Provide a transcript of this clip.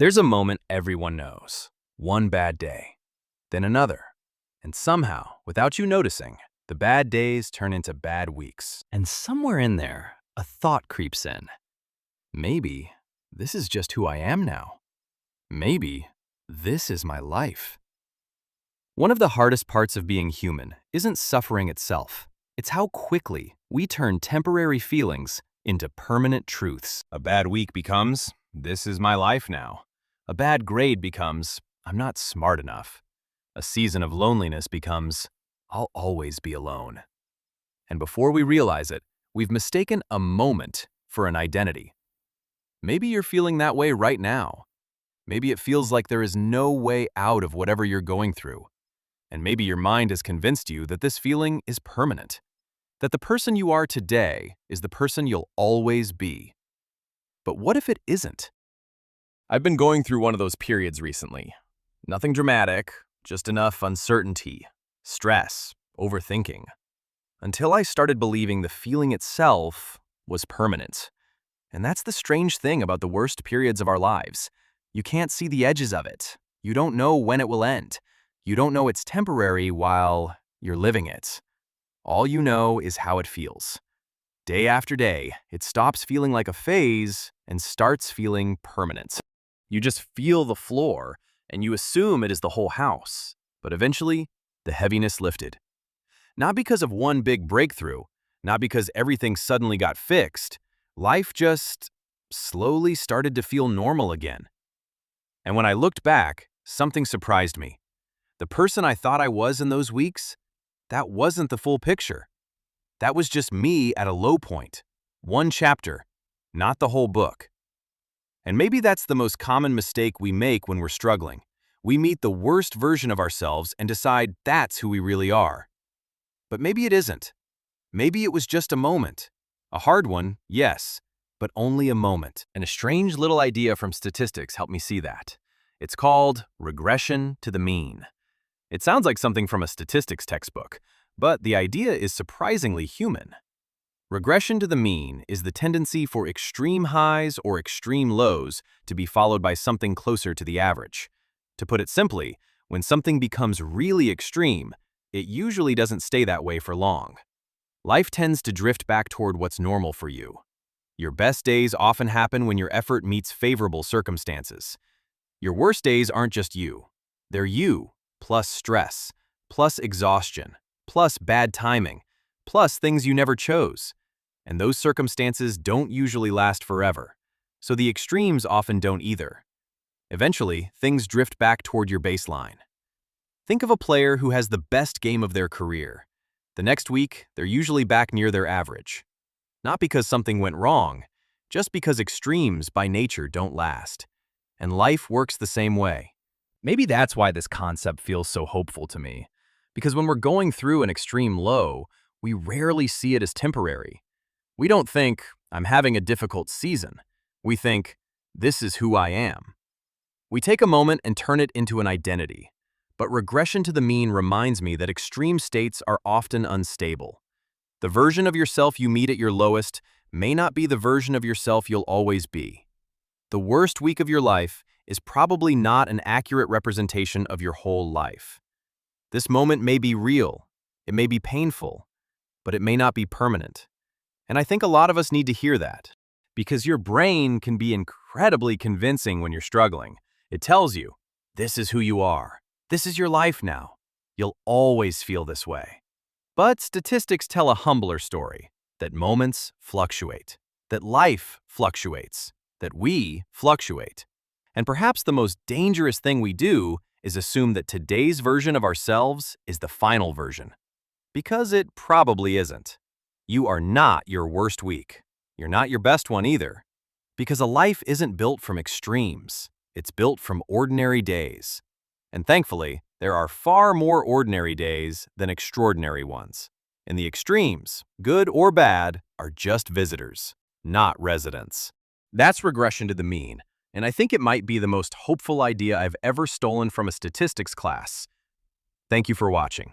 There's a moment everyone knows. One bad day, then another. And somehow, without you noticing, the bad days turn into bad weeks. And somewhere in there, a thought creeps in. Maybe this is just who I am now. Maybe this is my life. One of the hardest parts of being human isn't suffering itself. It's how quickly we turn temporary feelings into permanent truths. A bad week becomes, this is my life now. A bad grade becomes, I'm not smart enough. A season of loneliness becomes, I'll always be alone. And before we realize it, we've mistaken a moment for an identity. Maybe you're feeling that way right now. Maybe it feels like there is no way out of whatever you're going through. And maybe your mind has convinced you that this feeling is permanent, that the person you are today is the person you'll always be. But what if it isn't? I've been going through one of those periods recently. Nothing dramatic, just enough uncertainty, stress, overthinking. Until I started believing the feeling itself was permanent. And that's the strange thing about the worst periods of our lives. You can't see the edges of it. You don't know when it will end. You don't know it's temporary while you're living it. All you know is how it feels. Day after day, it stops feeling like a phase and starts feeling permanent. You just feel the floor, and you assume it is the whole house. But eventually, the heaviness lifted. Not because of one big breakthrough, not because everything suddenly got fixed. Life just slowly started to feel normal again. And when I looked back, something surprised me. The person I thought I was in those weeks, that wasn't the full picture. That was just me at a low point. One chapter, not the whole book. And maybe that's the most common mistake we make when we're struggling. We meet the worst version of ourselves and decide that's who we really are. But maybe it isn't. Maybe it was just a moment. A hard one, yes, but only a moment. And a strange little idea from statistics helped me see that. It's called regression to the mean. It sounds like something from a statistics textbook, but the idea is surprisingly human. Regression to the mean is the tendency for extreme highs or extreme lows to be followed by something closer to the average. To put it simply, when something becomes really extreme, it usually doesn't stay that way for long. Life tends to drift back toward what's normal for you. Your best days often happen when your effort meets favorable circumstances. Your worst days aren't just you. They're you, plus stress, plus exhaustion, plus bad timing, plus things you never chose. And those circumstances don't usually last forever, so the extremes often don't either. Eventually, things drift back toward your baseline. Think of a player who has the best game of their career. The next week, they're usually back near their average. Not because something went wrong, just because extremes by nature don't last. And life works the same way. Maybe that's why this concept feels so hopeful to me. Because when we're going through an extreme low, we rarely see it as temporary. We don't think, I'm having a difficult season. We think, this is who I am. We take a moment and turn it into an identity. But regression to the mean reminds me that extreme states are often unstable. The version of yourself you meet at your lowest may not be the version of yourself you'll always be. The worst week of your life is probably not an accurate representation of your whole life. This moment may be real, it may be painful, but it may not be permanent. And I think a lot of us need to hear that, because your brain can be incredibly convincing when you're struggling. It tells you, this is who you are. This is your life now. You'll always feel this way. But statistics tell a humbler story, that moments fluctuate, that life fluctuates, that we fluctuate. And perhaps the most dangerous thing we do is assume that today's version of ourselves is the final version. Because it probably isn't. You are not your worst week. You're not your best one either. Because a life isn't built from extremes. It's built from ordinary days. And thankfully, there are far more ordinary days than extraordinary ones. And the extremes, good or bad, are just visitors, not residents. That's regression to the mean, and I think it might be the most hopeful idea I've ever stolen from a statistics class. Thank you for watching.